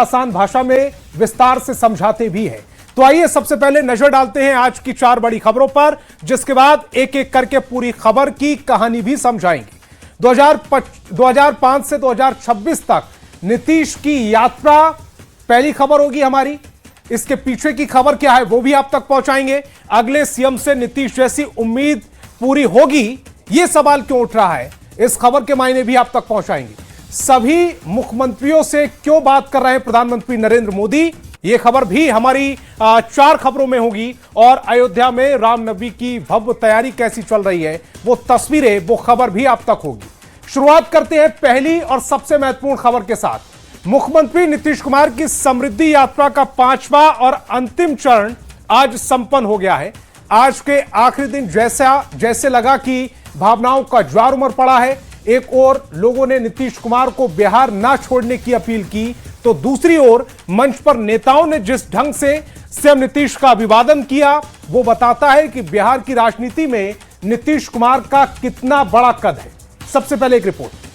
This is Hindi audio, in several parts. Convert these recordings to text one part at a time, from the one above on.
आसान भाषा में विस्तार से समझाते भी हैं। तो आइए सबसे पहले नजर डालते हैं आज की 4 बड़ी खबरों पर, जिसके बाद एक एक करके पूरी खबर की कहानी भी समझाएंगे। 2005 से 2026 तक नीतीश की यात्रा पहली खबर होगी हमारी। इसके पीछे की खबर क्या है वो भी आप तक पहुंचाएंगे। अगले सीएम से नीतीश जैसी उम्मीद पूरी होगी, यह सवाल क्यों उठ रहा है, इस खबर के मायने भी आप तक पहुंचाएंगे। सभी मुख्यमंत्रियों से क्यों बात कर रहे हैं प्रधानमंत्री नरेंद्र मोदी, यह खबर भी हमारी 4 खबरों में होगी। और अयोध्या में रामनवमी की भव्य तैयारी कैसी चल रही है, वो तस्वीरें, वो खबर भी आप तक होगी। शुरुआत करते हैं पहली और सबसे महत्वपूर्ण खबर के साथ। मुख्यमंत्री नीतीश कुमार की समृद्धि यात्रा का 5वां और अंतिम चरण आज संपन्न हो गया है। आज के आखिरी दिन जैसे लगा कि भावनाओं का ज्वार उमड़ पड़ा है। एक ओर लोगों ने नीतीश कुमार को बिहार ना छोड़ने की अपील की, तो दूसरी ओर मंच पर नेताओं ने जिस ढंग से सीएम नीतीश का अभिवादन किया, वो बताता है कि बिहार की राजनीति में नीतीश कुमार का कितना बड़ा कद है। सबसे पहले एक रिपोर्ट।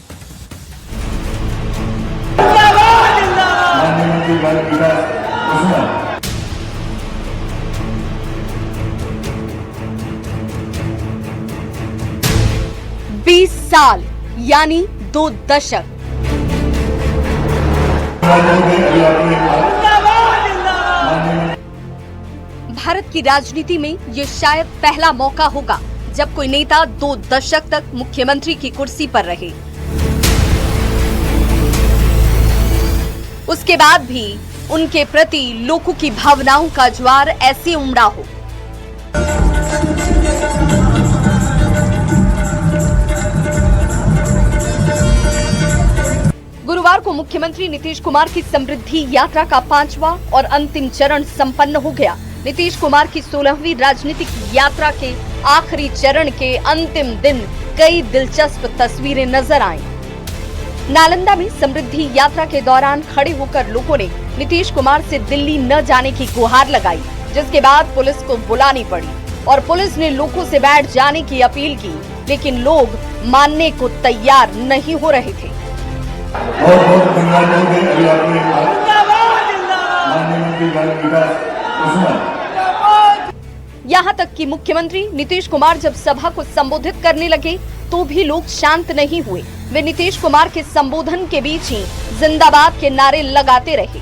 20 साल यानी 2 दशक। भारत की राजनीति में ये शायद पहला मौका होगा जब कोई नेता 2 दशक तक मुख्यमंत्री की कुर्सी पर रहे। उसके बाद भी उनके प्रति लोगों की भावनाओं का ज्वार ऐसे उमड़ा हो। गुरुवार को मुख्यमंत्री नीतीश कुमार की समृद्धि यात्रा का 5वां और अंतिम चरण संपन्न हो गया। नीतीश कुमार की 16वीं राजनीतिक यात्रा के आखिरी चरण के अंतिम दिन कई दिलचस्प तस्वीरें नजर आईं। नालंदा में समृद्धि यात्रा के दौरान खड़े होकर लोगों ने नीतीश कुमार से दिल्ली न जाने की गुहार लगाई, जिसके बाद पुलिस को बुलानी पड़ी और पुलिस ने लोगों से बैठ जाने की अपील की, लेकिन लोग मानने को तैयार नहीं हो रहे थे। यहाँ तक कि मुख्यमंत्री नीतीश कुमार जब सभा को संबोधित करने लगे तो भी लोग शांत नहीं हुए। वे नीतीश कुमार के संबोधन के बीच ही जिंदाबाद के नारे लगाते रहे।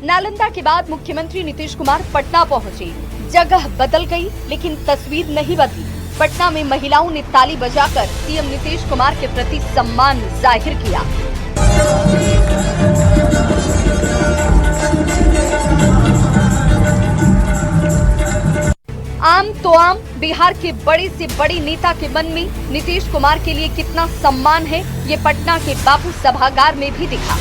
नालंदा के बाद मुख्यमंत्री नीतीश कुमार पटना पहुँचे। जगह बदल गई, लेकिन तस्वीर नहीं बदली। पटना में महिलाओं ने ताली बजाकर सीएम नीतीश कुमार के प्रति सम्मान जाहिर किया। आम तो आम बिहार के बड़े से बड़े नेता के मन में नीतीश कुमार के लिए कितना सम्मान है, ये पटना के बापू सभागार में भी दिखा।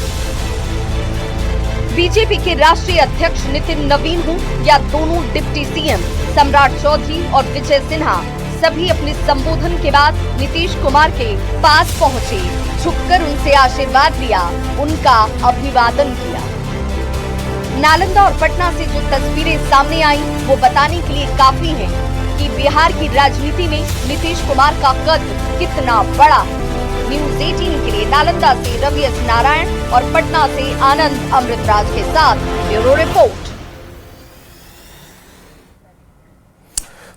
बीजेपी के राष्ट्रीय अध्यक्ष नितिन नवीन हो या दोनों डिप्टी सीएम सम्राट चौधरी और विजय सिन्हा, सभी अपने संबोधन के बाद नीतीश कुमार के पास पहुंचे, झुककर उनसे आशीर्वाद लिया, उनका अभिवादन किया। नालंदा और पटना से जो तस्वीरें सामने आई वो बताने के लिए काफी हैं कि बिहार की राजनीति में नीतीश कुमार का कद कितना बड़ा है। न्यूज़ 18 के लिए नालंदा से रवि एस नारायण और पटना से आनंद अमृतराज के साथ ब्यूरो रिपोर्ट।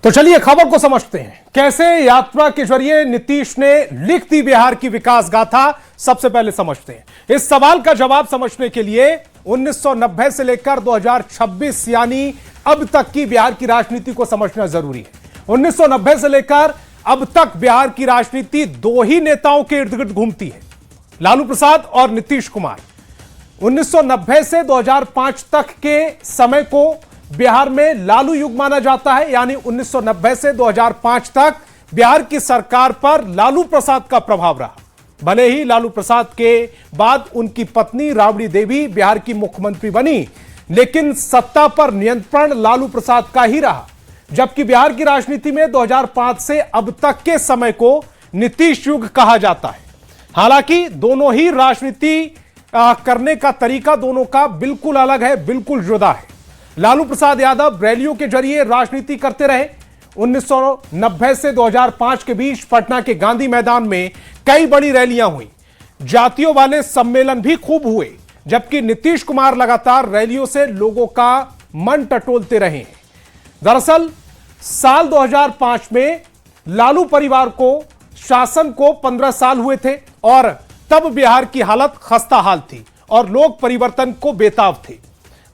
तो चलिए खबर को समझते हैं, कैसे यात्रा के जरिए नीतीश ने लिख दी बिहार की विकास गाथा। सबसे पहले समझते हैं। इस सवाल का जवाब समझने के लिए 1990 से लेकर 2026 यानी अब तक की बिहार की राजनीति को समझना जरूरी है। 1990 से लेकर अब तक बिहार की राजनीति 2 ही नेताओं के इर्द गिर्द घूमती है, लालू प्रसाद और नीतीश कुमार। 1990 से 2005 तक के समय को बिहार में लालू युग माना जाता है, यानी 1990 से 2005 तक बिहार की सरकार पर लालू प्रसाद का प्रभाव रहा। भले ही लालू प्रसाद के बाद उनकी पत्नी राबड़ी देवी बिहार की मुख्यमंत्री बनी, लेकिन सत्ता पर नियंत्रण लालू प्रसाद का ही रहा। जबकि बिहार की राजनीति में 2005 से अब तक के समय को नीतीश युग कहा जाता है। हालांकि दोनों ही राजनीति करने का तरीका दोनों का बिल्कुल अलग है, बिल्कुल जुदा है। लालू प्रसाद यादव रैलियों के जरिए राजनीति करते रहे। 1990 से 2005 के बीच पटना के गांधी मैदान में कई बड़ी रैलियां हुई, जातियों वाले सम्मेलन भी खूब हुए, जबकि नीतीश कुमार लगातार रैलियों से लोगों का मन टटोलते रहे हैं। दरअसल साल 2005 में लालू परिवार को शासन को 15 साल हुए थे और तब बिहार की हालत खस्ता हाल थी और लोग परिवर्तन को बेताब थे।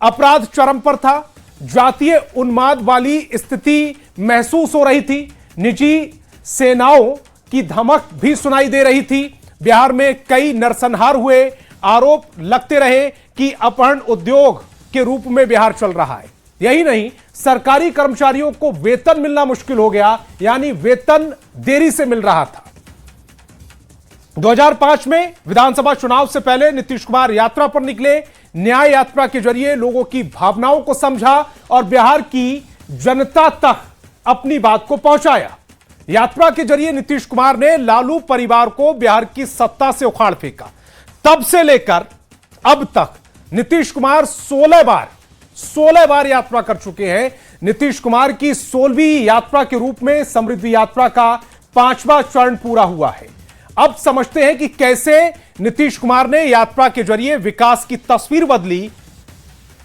अपराध चरम पर था, जातीय उन्माद वाली स्थिति महसूस हो रही थी, निजी सेनाओं की धमक भी सुनाई दे रही थी। बिहार में कई नरसंहार हुए, आरोप लगते रहे कि अपहरण उद्योग के रूप में बिहार चल रहा है। यही नहीं, सरकारी कर्मचारियों को वेतन मिलना मुश्किल हो गया, यानी वेतन देरी से मिल रहा था। 2005 में विधानसभा चुनाव से पहले नीतीश कुमार यात्रा पर निकले, न्याय यात्रा के जरिए लोगों की भावनाओं को समझा और बिहार की जनता तक अपनी बात को पहुंचाया। यात्रा के जरिए नीतीश कुमार ने लालू परिवार को बिहार की सत्ता से उखाड़ फेंका। तब से लेकर अब तक नीतीश कुमार 16 बार यात्रा कर चुके हैं। नीतीश कुमार की 16वीं यात्रा के रूप में समृद्धि यात्रा का 5वां चरण पूरा हुआ है। अब समझते हैं कि कैसे नीतीश कुमार ने यात्रा के जरिए विकास की तस्वीर बदली।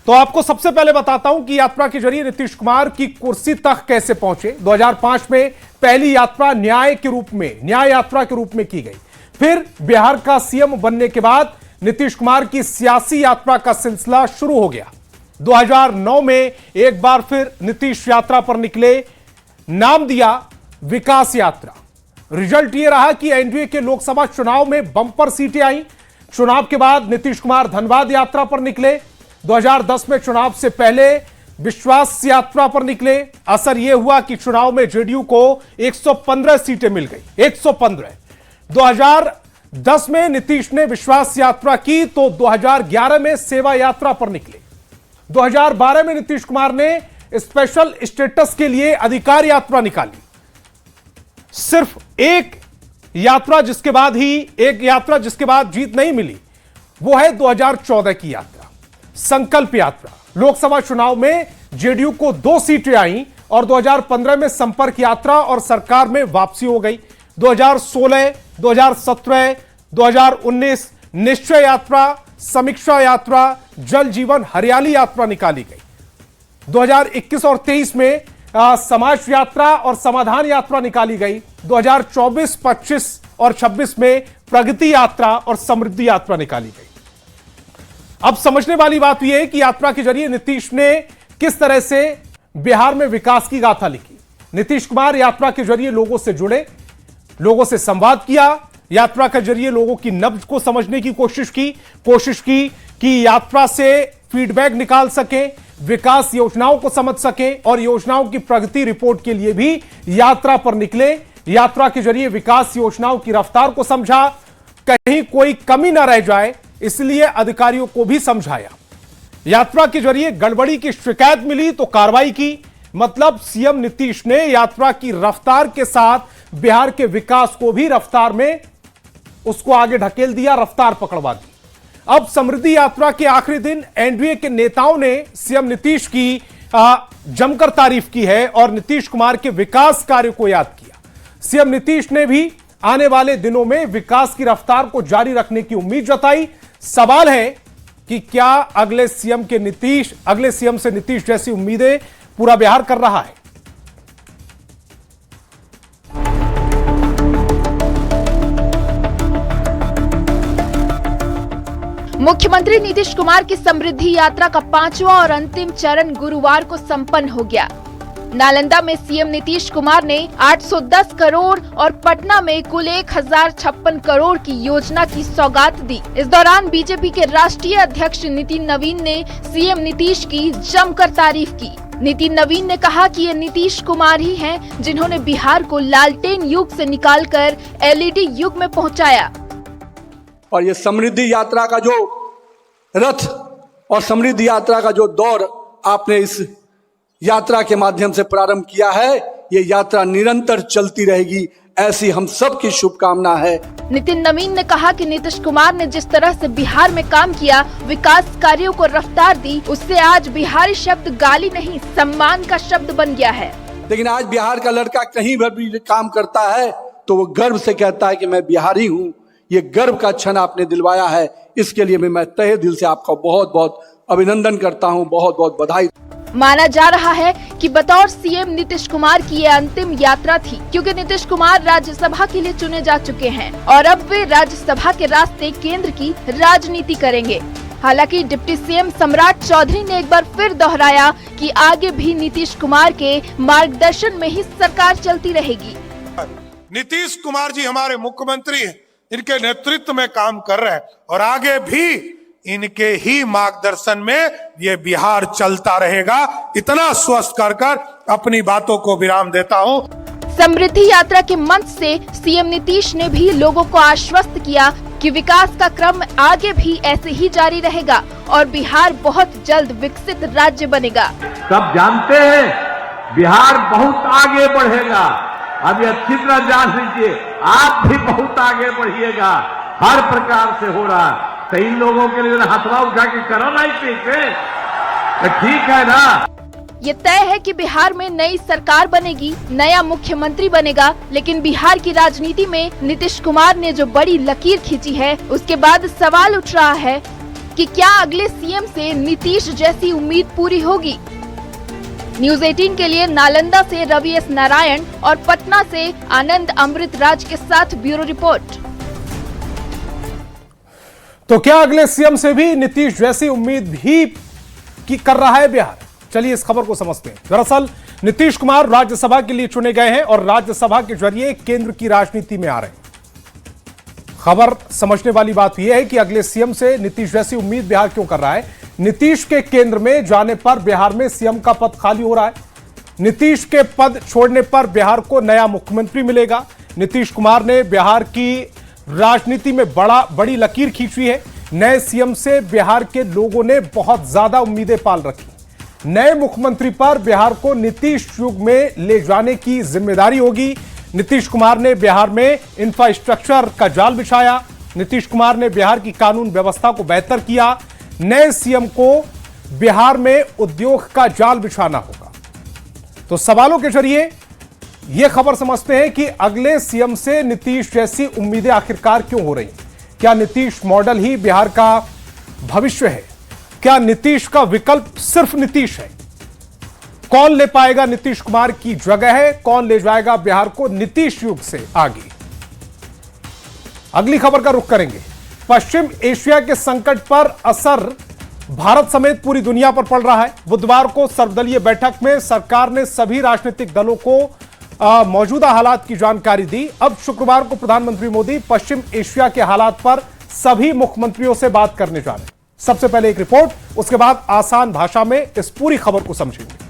तो आपको सबसे पहले बताता हूं कि यात्रा के जरिए नीतीश कुमार की कुर्सी तक कैसे पहुंचे। 2005 में पहली यात्रा न्याय यात्रा के रूप में की गई। फिर बिहार का सीएम बनने के बाद नीतीश कुमार की सियासी यात्रा का सिलसिला शुरू हो गया। 2009 में एक बार फिर नीतीश यात्रा पर निकले, नाम दिया विकास यात्रा। रिजल्ट यह रहा कि एनडीए के लोकसभा चुनाव में बंपर सीटें आई। चुनाव के बाद नीतीश कुमार धनबाद यात्रा पर निकले। 2010 में चुनाव से पहले विश्वास यात्रा पर निकले। असर यह हुआ कि चुनाव में जेडीयू को 115 सीटें मिल गई, 115। 2010 में नीतीश ने विश्वास यात्रा की तो 2011 में सेवा यात्रा पर निकले। 2012 में नीतीश कुमार ने स्पेशल स्टेटस के लिए अधिकार यात्रा निकाली। सिर्फ एक यात्रा जिसके बाद जीत नहीं मिली, वो है 2014 की यात्रा, संकल्प यात्रा। लोकसभा चुनाव में जेडीयू को 2 सीटें आई और 2015 में संपर्क यात्रा और सरकार में वापसी हो गई। 2016, 2017, 2019 निश्चय यात्रा, समीक्षा यात्रा, जल जीवन हरियाली यात्रा निकाली गई। 2021 और 23 में समाज यात्रा और समाधान यात्रा निकाली गई। 2024, 25 और 26 में प्रगति यात्रा और समृद्धि यात्रा निकाली गई। अब समझने वाली बात यह है कि यात्रा के जरिए नीतीश ने किस तरह से बिहार में विकास की गाथा लिखी। नीतीश कुमार यात्रा के जरिए लोगों से जुड़े, लोगों से संवाद किया, यात्रा के जरिए लोगों की नब्ज को समझने की कोशिश की कि यात्रा से फीडबैक निकाल सके, विकास योजनाओं को समझ सके और योजनाओं की प्रगति रिपोर्ट के लिए भी यात्रा पर निकले। यात्रा के जरिए विकास योजनाओं की रफ्तार को समझा, कहीं कोई कमी ना रह जाए, इसलिए अधिकारियों को भी समझाया। यात्रा के जरिए गड़बड़ी की शिकायत मिली तो कार्रवाई की। मतलब सीएम नीतीश ने यात्रा की रफ्तार के साथ बिहार के विकास को भी रफ्तार में उसको आगे ढकेल दिया, रफ्तार पकड़वा दी। अब समृद्धि यात्रा के आखिरी दिन एनडीए के नेताओं ने सीएम नीतीश की जमकर तारीफ की है और नीतीश कुमार के विकास कार्य को याद किया। सीएम नीतीश ने भी आने वाले दिनों में विकास की रफ्तार को जारी रखने की उम्मीद जताई। सवाल है कि क्या अगले सीएम से नीतीश जैसी उम्मीदें पूरा बिहार कर रहा है। मुख्यमंत्री नीतीश कुमार की समृद्धि यात्रा का 5वां और अंतिम चरण गुरुवार को संपन्न हो गया। नालंदा में सीएम नीतीश कुमार ने 810 करोड़ और पटना में कुल 1056 करोड़ की योजना की सौगात दी। इस दौरान बीजेपी के राष्ट्रीय अध्यक्ष नितिन नवीन ने सीएम नीतीश की जमकर तारीफ की। नितिन नवीन ने कहा कि ये नीतीश कुमार ही हैं जिन्होंने बिहार को लालटेन युग से निकालकर एलईडी युग में पहुंचाया। और ये समृद्धि यात्रा का जो रथ और समृद्धि यात्रा का जो दौर आपने इस यात्रा के माध्यम से प्रारंभ किया है, ये यात्रा निरंतर चलती रहेगी, ऐसी हम सब की शुभकामना है। नितिन नवीन ने कहा कि नीतीश कुमार ने जिस तरह से बिहार में काम किया, विकास कार्यों को रफ्तार दी, उससे आज बिहारी शब्द गाली नहीं सम्मान का शब्द बन गया है। लेकिन आज बिहार का लड़का कहीं पर भी काम करता है तो वो गर्व से कहता है कि मैं बिहारी हूं। ये गर्व का क्षण आपने दिलवाया है, इसके लिए मैं तहे दिल से आपका बहुत बहुत अभिनंदन करता हूं, बहुत बहुत बधाई। माना जा रहा है कि बतौर सीएम नीतीश कुमार की ये अंतिम यात्रा थी, क्योंकि नीतीश कुमार राज्यसभा के लिए चुने जा चुके हैं और अब वे राज्यसभा के रास्ते केंद्र की राजनीति करेंगे। हालांकि डिप्टी सीएम सम्राट चौधरी ने एक बार फिर दोहराया कि आगे भी नीतीश कुमार के मार्गदर्शन में ही सरकार चलती रहेगी। नीतीश कुमार जी हमारे मुख्यमंत्री हैं, इनके नेतृत्व में काम कर रहे हैं और आगे भी इनके ही मार्गदर्शन में ये बिहार चलता रहेगा। इतना स्वस्थ कर अपनी बातों को विराम देता हूं। समृद्धि यात्रा के मंच से सीएम नीतीश ने भी लोगों को आश्वस्त किया कि विकास का क्रम आगे भी ऐसे ही जारी रहेगा और बिहार बहुत जल्द विकसित राज्य बनेगा। सब जानते हैं बिहार बहुत आगे बढ़ेगा। अब ये अच्छी तरह जान लीजिए, आप भी बहुत आगे बढ़िएगा। हर प्रकार से हो रहा है। तो इन लोगों के लिए हथवा उठा के करो ना, ठीक है ना। ये तय है कि बिहार में नई सरकार बनेगी, नया मुख्यमंत्री बनेगा, लेकिन बिहार की राजनीति में नीतीश कुमार ने जो बड़ी लकीर खींची है, उसके बाद सवाल उठ रहा है कि क्या अगले सीएम से नीतीश जैसी उम्मीद पूरी होगी। न्यूज़ 18 के लिए नालंदा से रवि एस नारायण और पटना से आनंद अमृतराज के साथ ब्यूरो रिपोर्ट। तो क्या अगले सीएम से भी नीतीश जैसी उम्मीद ही कर रहा है बिहार? चलिए इस खबर को समझते हैं। दरअसल नीतीश कुमार राज्यसभा के लिए चुने गए हैं और राज्यसभा के जरिए केंद्र की राजनीति में आ रहे हैं। खबर समझने वाली बात यह है कि अगले सीएम से नीतीश जैसी उम्मीद बिहार क्यों कर रहा है। नीतीश के केंद्र में जाने पर बिहार में सीएम का पद खाली हो रहा है। नीतीश के पद छोड़ने पर बिहार को नया मुख्यमंत्री मिलेगा। नीतीश कुमार ने बिहार की राजनीति में बड़ी लकीर खींची है। नए सीएम से बिहार के लोगों ने बहुत ज्यादा उम्मीदें पाल रखी। नए मुख्यमंत्री पर बिहार को नीतीश युग में ले जाने की जिम्मेदारी होगी। नीतीश कुमार ने बिहार में इंफ्रास्ट्रक्चर का जाल बिछाया। नीतीश कुमार ने बिहार की कानून व्यवस्था को बेहतर किया। नए सीएम को बिहार में उद्योग का जाल बिछाना होगा। तो सवालों के जरिए यह खबर समझते हैं कि अगले सीएम से नीतीश जैसी उम्मीदें आखिरकार क्यों हो रही हैं। क्या नीतीश मॉडल ही बिहार का भविष्य है? क्या नीतीश का विकल्प सिर्फ नीतीश है? कौन ले पाएगा नीतीश कुमार की जगह है? कौन ले जाएगा बिहार को नीतीश युग से आगे? अगली खबर का रुख करेंगे। पश्चिम एशिया के संकट पर असर भारत समेत पूरी दुनिया पर पड़ रहा है। बुधवार को सर्वदलीय बैठक में सरकार ने सभी राजनीतिक दलों को मौजूदा हालात की जानकारी दी। अब शुक्रवार को प्रधानमंत्री मोदी पश्चिम एशिया के हालात पर सभी मुख्यमंत्रियों से बात करने जा रहे हैं। सबसे पहले एक रिपोर्ट, उसके बाद आसान भाषा में इस पूरी खबर को समझेंगे।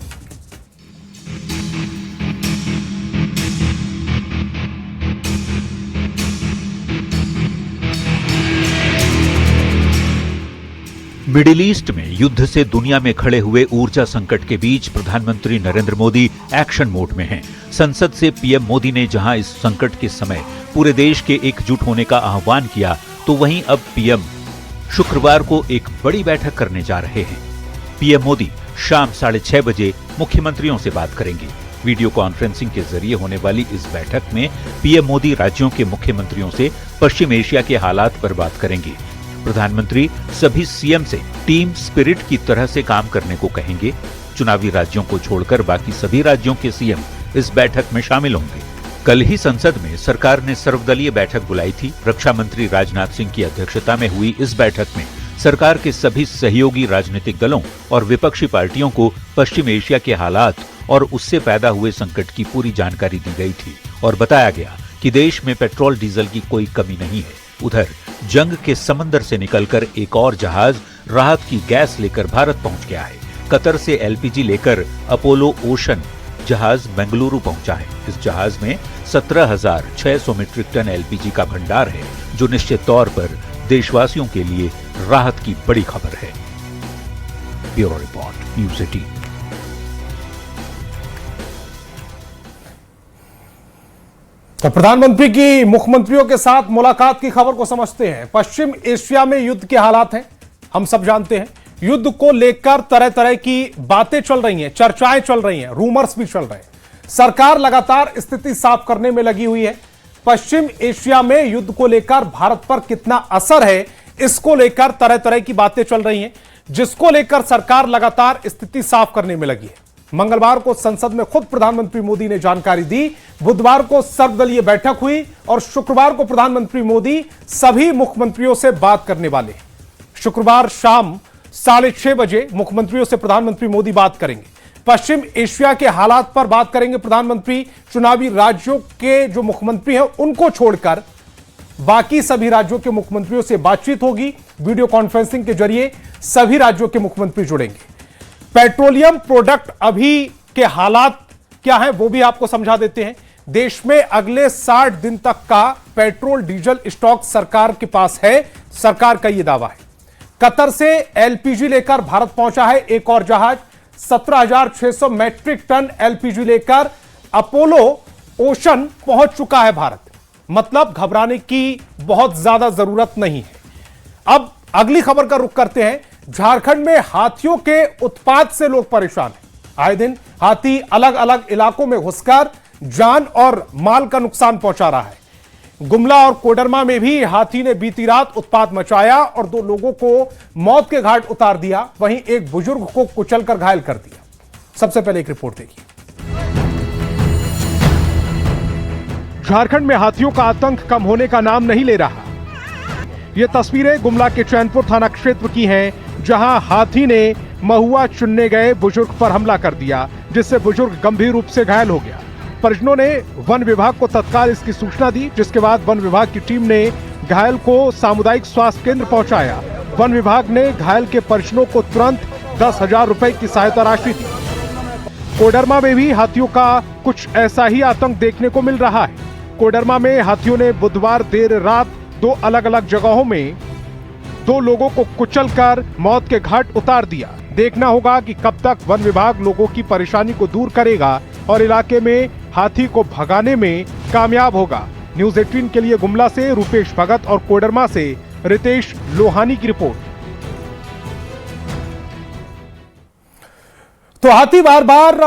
मिडिल ईस्ट में युद्ध से दुनिया में खड़े हुए ऊर्जा संकट के बीच प्रधानमंत्री नरेंद्र मोदी एक्शन मोड में हैं। संसद से पीएम मोदी ने जहां इस संकट के समय पूरे देश के एकजुट होने का आह्वान किया, तो वहीं अब पीएम शुक्रवार को एक बड़ी बैठक करने जा रहे हैं। पीएम मोदी शाम 6:30 बजे मुख्यमंत्रियों से बात करेंगे। वीडियो कॉन्फ्रेंसिंग के जरिए होने वाली इस बैठक में पीएम मोदी राज्यों के मुख्यमंत्रियों से पश्चिम एशिया के हालात पर बात करेंगे। प्रधानमंत्री सभी सीएम से टीम स्पिरिट की तरह से काम करने को कहेंगे। चुनावी राज्यों को छोड़कर बाकी सभी राज्यों के सीएम इस बैठक में शामिल होंगे। कल ही संसद में सरकार ने सर्वदलीय बैठक बुलाई थी। रक्षा मंत्री राजनाथ सिंह की अध्यक्षता में हुई इस बैठक में सरकार के सभी सहयोगी राजनीतिक दलों और विपक्षी पार्टियों को पश्चिम एशिया के हालात और उससे पैदा हुए संकट की पूरी जानकारी दी गई थी और बताया गया कि देश में पेट्रोल डीजल की कोई कमी नहीं है। उधर जंग के समंदर से निकलकर एक और जहाज राहत की गैस लेकर भारत पहुंच गया है। कतर से एलपीजी लेकर अपोलो ओशन जहाज बेंगलुरु पहुंचा है। इस जहाज में 17,600 मीट्रिक टन एलपीजी का भंडार है, जो निश्चित तौर पर देशवासियों के लिए राहत की बड़ी खबर है। Bureau report, news 18। तो प्रधानमंत्री की मुख्यमंत्रियों के साथ मुलाकात की खबर को समझते हैं। पश्चिम एशिया में युद्ध के हालात हैं, हम सब जानते हैं। युद्ध को लेकर तरह तरह की बातें चल रही हैं, चर्चाएं चल रही हैं, रूमर्स भी चल रहे हैं। सरकार लगातार स्थिति साफ करने में लगी हुई है। पश्चिम एशिया में युद्ध को लेकर भारत पर कितना असर है, इसको लेकर तरह तरह की बातें चल रही हैं, जिसको लेकर सरकार लगातार स्थिति साफ करने में लगी है। मंगलवार को संसद में खुद प्रधानमंत्री मोदी ने जानकारी दी। बुधवार को सर्वदलीय बैठक हुई और शुक्रवार को प्रधानमंत्री मोदी सभी मुख्यमंत्रियों से बात करने वाले हैं। शुक्रवार शाम 6:30 बजे मुख्यमंत्रियों से प्रधानमंत्री मोदी बात करेंगे। पश्चिम एशिया के हालात पर बात करेंगे प्रधानमंत्री। चुनावी राज्यों के जो मुख्यमंत्री हैं उनको छोड़कर बाकी सभी राज्यों के मुख्यमंत्रियों से बातचीत होगी। वीडियो कॉन्फ्रेंसिंग के जरिए सभी राज्यों के मुख्यमंत्री जुड़ेंगे। पेट्रोलियम प्रोडक्ट अभी के हालात क्या हैं वो भी आपको समझा देते हैं। देश में अगले 60 दिन तक का पेट्रोल डीजल स्टॉक सरकार के पास है, सरकार का यह दावा है। कतर से एलपीजी लेकर भारत पहुंचा है एक और जहाज। 17,600 मैट्रिक टन एलपीजी लेकर अपोलो ओशन पहुंच चुका है भारत। मतलब घबराने की बहुत ज्यादा जरूरत नहीं है। अब अगली खबर का रुख करते हैं। झारखंड में हाथियों के उत्पात से लोग परेशान हैं। आए दिन हाथी अलग अलग इलाकों में घुसकर जान और माल का नुकसान पहुंचा रहा है। गुमला और कोडरमा में भी हाथी ने बीती रात उत्पात मचाया और 2 लोगों को मौत के घाट उतार दिया। वहीं एक बुजुर्ग को कुचलकर घायल कर दिया। सबसे पहले एक रिपोर्ट देखिए। झारखंड में हाथियों का आतंक कम होने का नाम नहीं ले रहा। ये तस्वीरें गुमला के चैनपुर थाना क्षेत्र की हैं, जहां हाथी ने महुआ चुनने गए बुजुर्ग पर हमला कर दिया, जिससे बुजुर्ग गंभीर रूप से घायल हो गया। परिजनों ने वन विभाग को तत्काल इसकी सूचना दी, जिसके बाद वन विभाग की टीम ने घायल को सामुदायिक स्वास्थ्य केंद्र पहुंचाया। वन विभाग ने घायल के परिजनों को तुरंत 10,000 रुपए की सहायता राशि दी। कोडरमा में भी हाथियों का कुछ ऐसा ही आतंक देखने को मिल रहा है। कोडरमा में हाथियों ने बुधवार देर रात 2 अलग अलग जगहों में 2 लोगों को कुचलकर मौत के घाट उतार दिया। देखना होगा कि कब तक वन विभाग लोगों की परेशानी को दूर करेगा और इलाके में हाथी को भगाने में कामयाब होगा। न्यूज़ 18 के लिए गुमला से रूपेश भगत और कोडरमा से रितेश लोहानी की रिपोर्ट। तो हाथी बार बार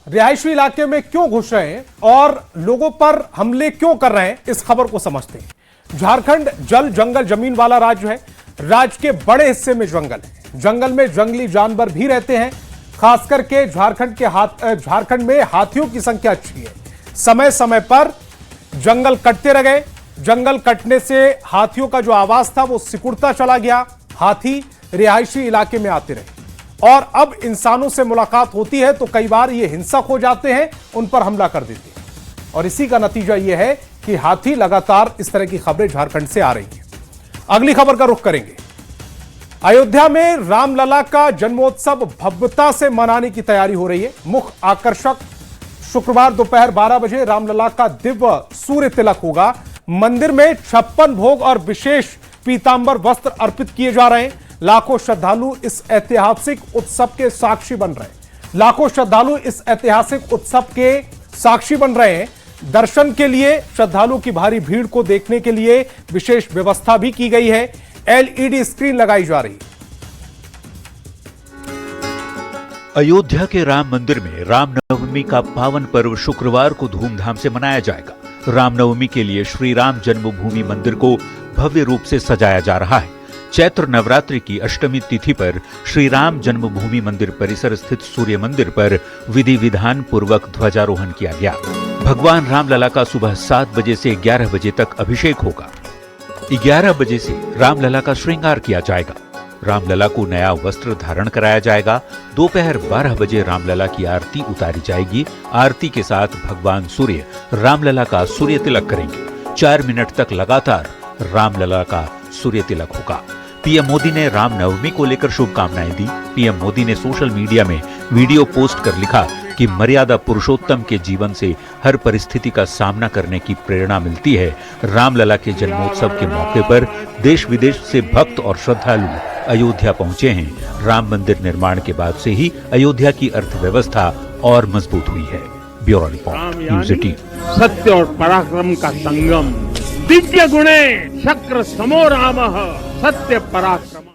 रिहायशी इलाके में क्यों घुस रहे हैं और लोगों पर हमले क्यों कर रहे हैं, इस खबर को समझते हैं। झारखंड जल जंगल जमीन वाला राज्य है। राज्य के बड़े हिस्से में जंगल है। जंगल में जंगली जानवर भी रहते हैं। खास करके झारखंड में हाथियों की संख्या अच्छी है। समय समय पर जंगल कटते रह गए। जंगल कटने से हाथियों का जो आवाज था वो सिकुड़ता चला गया। हाथी रिहायशी इलाके में आते रहे और अब इंसानों से मुलाकात होती है तो कई बार ये हिंसक हो जाते हैं, उन पर हमला कर देते हैं। और इसी का नतीजा यह है कि हाथी लगातार इस तरह की खबरें झारखंड से आ रही हैं। अगली खबर का रुख करेंगे। अयोध्या में रामलला का जन्मोत्सव भव्यता से मनाने की तैयारी हो रही है। मुख्य आकर्षक शुक्रवार दोपहर 12 बजे रामलला का दिव्य सूर्य तिलक होगा। मंदिर में 56 भोग और विशेष पीतांबर वस्त्र अर्पित किए जा रहे हैं। लाखों श्रद्धालु इस ऐतिहासिक उत्सव के साक्षी बन रहे हैं। लाखों श्रद्धालु इस ऐतिहासिक उत्सव के साक्षी बन रहे हैं। दर्शन के लिए श्रद्धालुओं की भारी भीड़ को देखने के लिए विशेष व्यवस्था भी की गई है। एलईडी स्क्रीन लगाई जा रही है। अयोध्या के राम मंदिर में रामनवमी का पावन पर्व शुक्रवार को धूमधाम से मनाया जाएगा। रामनवमी के लिए श्री राम जन्मभूमि मंदिर को भव्य रूप से सजाया जा रहा है। चैत्र नवरात्रि की अष्टमी तिथि पर श्री राम जन्मभूमि मंदिर परिसर स्थित सूर्य मंदिर पर विधि विधान पूर्वक ध्वजारोहण किया गया। भगवान रामलला का सुबह 7 बजे से 11 बजे तक अभिषेक होगा। 11 बजे से रामलला का श्रृंगार किया जाएगा। रामलला को नया वस्त्र धारण कराया जाएगा। दोपहर 12 बजे रामलला की आरती उतारी जाएगी। आरती के साथ भगवान सूर्य रामलला का सूर्य तिलक करेंगे। 4 मिनट तक लगातार रामलला का सूर्य तिलक होगा। पीएम मोदी ने रामनवमी को लेकर शुभकामनाएं दी। पीएम मोदी ने सोशल मीडिया में वीडियो पोस्ट कर लिखा कि मर्यादा पुरुषोत्तम के जीवन से हर परिस्थिति का सामना करने की प्रेरणा मिलती है। रामलला के जन्मोत्सव के मौके पर देश विदेश से भक्त और श्रद्धालु अयोध्या पहुंचे हैं। राम मंदिर निर्माण के बाद से ही अयोध्या की अर्थव्यवस्था और मजबूत हुई है। Bureau report, news 18। सत्य और पराक्रम का संगम, दिव्य गुणे शक्र समो रामः, सत्य पराक्रम।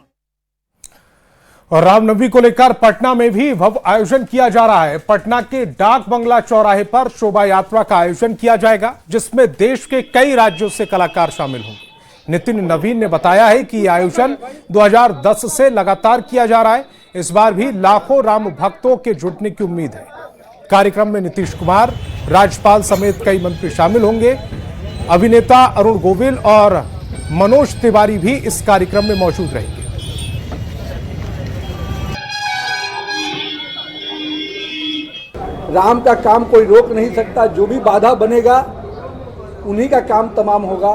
और रामनवमी को लेकर पटना में भी भव्य आयोजन किया जा रहा है। पटना के डाक बंगला चौराहे पर शोभा यात्रा का आयोजन किया जाएगा, जिसमें देश के कई राज्यों से कलाकार शामिल होंगे। नितिन नवीन ने बताया है कि यह आयोजन 2010 से लगातार किया जा रहा है। इस बार भी लाखों राम भक्तों के जुटने की उम्मीद है। कार्यक्रम में नीतीश कुमार, राज्यपाल समेत कई मंत्री शामिल होंगे। अभिनेता अरुण गोविल और मनोज तिवारी भी इस कार्यक्रम में मौजूद रहेंगे। राम का काम कोई रोक नहीं सकता, जो भी बाधा बनेगा उन्हीं का काम तमाम होगा।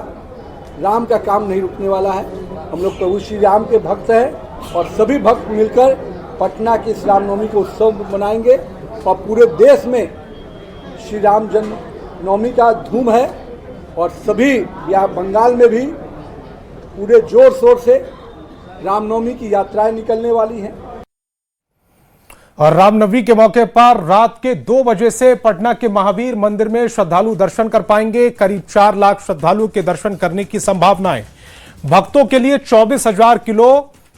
राम का काम नहीं रुकने वाला है। हम लोग प्रभु श्री राम के भक्त हैं और सभी भक्त मिलकर पटना की इस रामनवमी को उत्सव मनाएंगे और पूरे देश में श्री राम जन्मनवमी का धूम है और सभी यहाँ बंगाल में भी पूरे जोर शोर से रामनवमी की यात्राएं निकलने वाली हैं। और रामनवमी के मौके पर रात के 2 बजे से पटना के महावीर मंदिर में श्रद्धालु दर्शन कर पाएंगे। करीब 4 लाख श्रद्धालुओं के दर्शन करने की संभावना है। भक्तों के लिए 24,000 किलो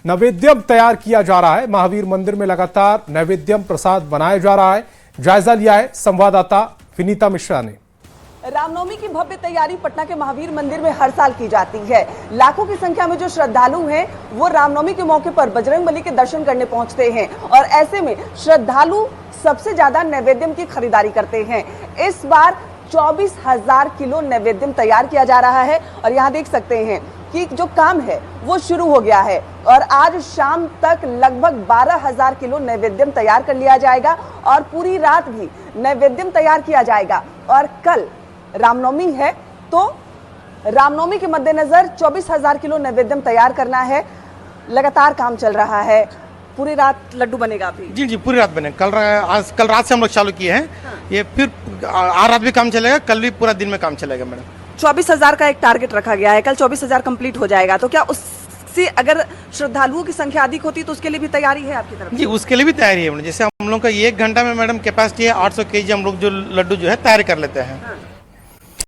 नैवेद्यम तैयार किया जा रहा है। महावीर मंदिर में लगातार नैवेद्यम प्रसाद बनाया जा रहा है। जायजा लिया है संवाददाता विनीता मिश्रा ने। रामनवमी की भव्य तैयारी पटना के महावीर मंदिर में हर साल की जाती है। लाखों की संख्या में जो श्रद्धालु हैं वो रामनवमी के मौके पर बजरंगबली के दर्शन करने पहुंचते हैं और ऐसे में श्रद्धालु सबसे ज्यादा नैवेद्यम की खरीदारी करते हैं। इस बार 24,000 किलो नैवेद्यम तैयार किया जा रहा है और यहाँ देख सकते हैं कि जो काम है वो शुरू हो गया है और आज शाम तक लगभग 12,000 किलो नैवेद्यम तैयार कर लिया जाएगा और पूरी रात भी नैवेद्यम तैयार किया जाएगा। और कल रामनवमी है तो रामनवमी के मद्देनजर 24,000 किलो नैवेद्यम तैयार करना है। लगातार काम चल रहा है। पूरी रात लड्डू बनेगा अभी? जी पूरी रात बने। कल रात से हम लोग चालू किए हैं। ये फिर आज रात भी काम चलेगा, कल भी पूरा दिन में काम चलेगा मैडम। 24,000 का एक टारगेट रखा गया है। कल 24,000 कंप्लीट हो जाएगा तो क्या उससे अगर श्रद्धालुओं की संख्या अधिक होती तो उसके लिए भी तैयारी है आपकी तरफ? जी उसके लिए भी तैयारी है। जैसे हम लोग का 1 घंटा में मैडम कैपेसिटी है 800 kg हम लोग जो लड्डू जो है तैयार कर लेते हैं।